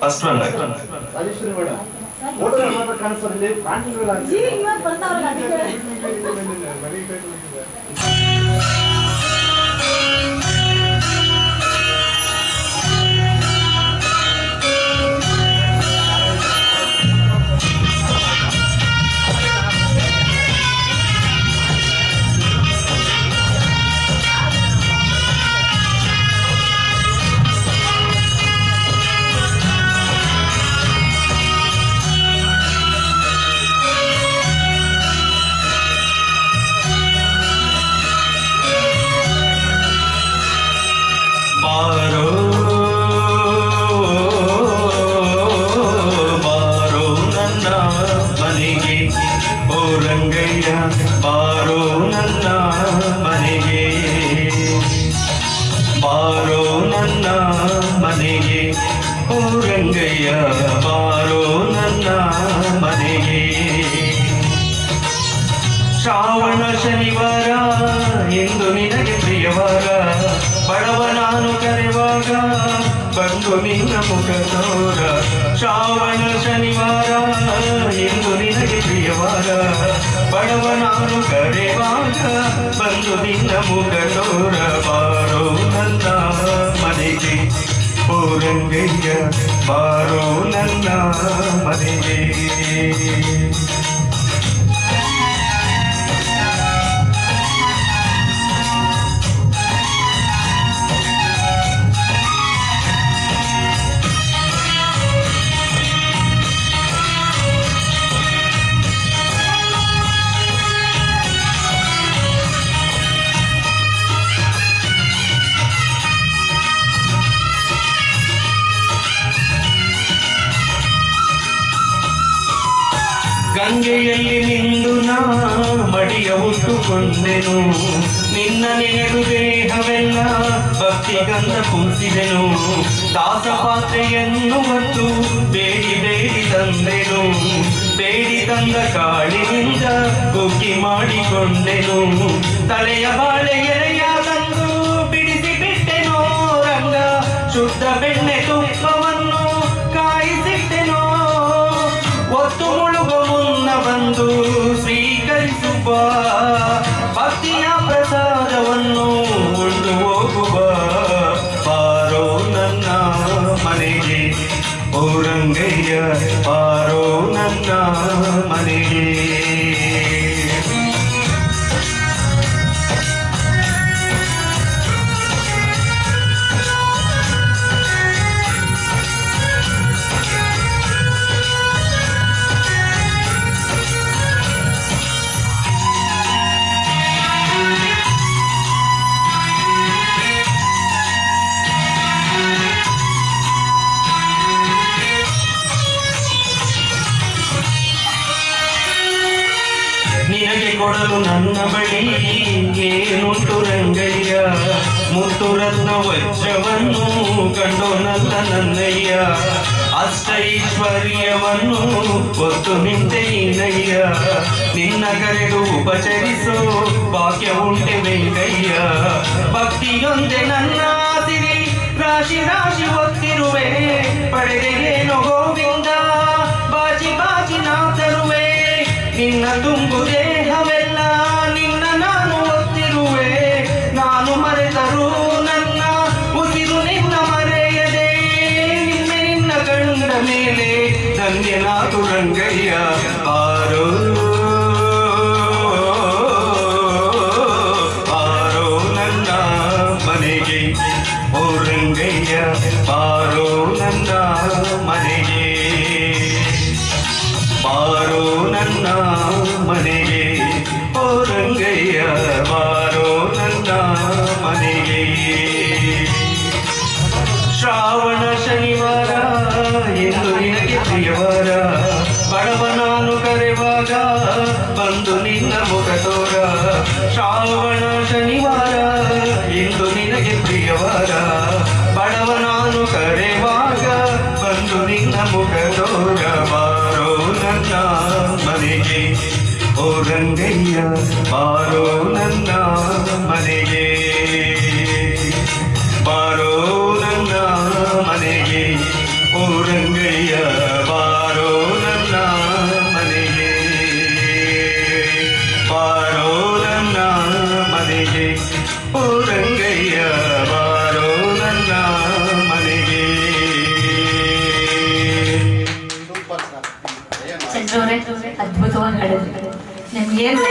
first one Rajeshwari madam photo ಮಾತ್ರ ಕಾಣಿಸ್ತಾರೆ ಕಾಣ್ತಿಲ್ಲ ಬಾರೋ ನನ್ನ ಮನೆಗೆ ಬಾರೋ ನನ್ನ ಮನೆಗೆ ಓ ರಂಗಯ್ಯ ಬಾರೋ ನನ್ನ ಮನೆಗೆ ಶ್ರಾವಣ ಶನಿವಾರ ಎಂದು ನಿನಗೆ ಪ್ರಿಯವಾರ ಬಡವ ನಾನು ಕರೆವಾಗ ಬಂದು ನಿನ್ನ ಮುಖ ತೋರ ಶ್ರಾವಣ ಶನಿವಾರ ಎಂದು ನಿನಗೆ ಪ್ರಿಯವಾರ ಬಡವ ನಾನು ಕರೆವಾಗ ಬಂದು ನಿನ್ನ ಮುಖ ತೋರ ಬಾರೋ ನನ್ನ ಮನೆಗೆ ಓ ರಂಗಯ್ಯ ಬಾರೋ ನನ್ನ ಮನೆಗೆ ಗಂಗೆಯಲ್ಲಿ ನಿಂದು ನಾ ಮಡಿಯ ಉಟ್ಟುಕೊಂಡೆನು ನಿನ್ನ ನೆನೆದು ದೇಹವೆಲ್ಲ ಭಕ್ತಿಗಂಧ ಕೂಸಿದೆನು ದಾಸ ಪಾತ್ರೆಯನ್ನು ಮತ್ತು ಬೇಡಿ ಬೇಡಿ ತಂದೆನು ಬೇಡಿ ತಂದ ಕಾಳಿನಿಂದ ಕುಕ್ಕಿ ಮಾಡಿಕೊಂಡೆನು ತಲೆಯ ಬಾಳೆ ಎಲೆಯ ತಂದು ಬಿಡಿಸಿ ಬಿಟ್ಟೆನೋ ರಂಗ ಶುದ್ಧ ಬೆಣ್ಣೆ ತುಪ್ಪವನ್ನು ಕಾಯಿಸಿಟ್ಟೆನೋ ಒತ್ತು ಮುಳುಗು ಮುನ್ನ ಬಂದು ಸ್ವೀಕರಿಸುವ ಭಕ್ತಿಯ ಪ್ರಸಾದವನ್ನು ಉಂಡು ಹೋಗುವ ಬಾರೋ ನನ್ನ ಮನೆಗೆ ಓ ರಂಗಯ್ಯ ಬಾರೋ ನನ್ನ ಮನೆಗೆ ನಿನಗೆ ಕೊಡಲು ನನ್ನ ಬಳಿ ಏನುಂಟು ರಂಗಯ್ಯ ಮುತ್ತು ರತ್ನ ವಜ್ರವನ್ನು ಕಂಡೋನಲ್ಲ ನನ್ನಯ್ಯ ಅಷ್ಟೈಶ್ವರ್ಯವನ್ನು ಹೊತ್ತು ನಿಂತೆ ನೀನಯ್ಯ ನಿನ್ನ ಕರೆದು ಉಪಚರಿಸೋ ಭಾಗ್ಯ ಉಂಟೆ ವೆಂಕಯ್ಯ ಭಕ್ತಿಯೊಂದೆ ನನ್ನ ಸಿರಿ ರಾಶಿ ರಾಶಿ ಒತ್ತಿರುವೆ ಪಡೆದೇನೋ ಗೋವಿಂದ ಬಾಜಿ ಬಾಜಿ ನಾ ತರುವೆ ನಿನ್ನ ತುಂಬು ದೇಹವೆಲ್ಲ ನಿನ್ನ ನಾನು ಒತ್ತಿರುವೆ ನಾನು ಮರೆತರು ನನ್ನ ಉಸಿರು ನಿನ್ನ ಮರೆಯದೆ ನಿನ್ನ ಕಂಡ ಮೇಲೆ ಧನ್ಯನಾದು ರಂಗಯ್ಯ ಬಾರೋ ಬಾರೋ ನನ್ನ ಮನೆಗೆ ಓ ರಂಗಯ್ಯ ಬಾರೋ ನನ್ನ ಮನೆಗೆ ಬಾರೋ ನನ್ನ ಮನೆಗೆ ಓ ರಂಗಯ್ಯ ಬಾರೋ ನನ್ನ ಮನೆಗೆ ಶ್ರಾವಣ ಶನಿವಾರ ಎಂದು ನಿನಗೆ ಪ್ರಿಯವಾರ ಬಡವ ನಾನು ಕರೆವಾಗ ಬಂದು ನಿನ್ನ ಮುಖ ತೋರ ಶ್ರಾವಣ ಶನಿವಾರ ಎಂದು ನಿನಗೆ ಪ್ರಿಯವಾರ ಬಡವ ನಾನು ಕರೆವಾಗ ಬಂದು ನಿನ್ನ ಮುಖ ತೋರ ಬಾರೋ ನನ್ನ ಮನೆಗೆ ಓ ರಂಗಯ್ಯ ಬಾರೋ ನನ್ನ ಮನೆಗೆ ಬಾರೋ ನನ್ನ ಮನೆಗೆ ಓ ನಿಮ್ಗೇನು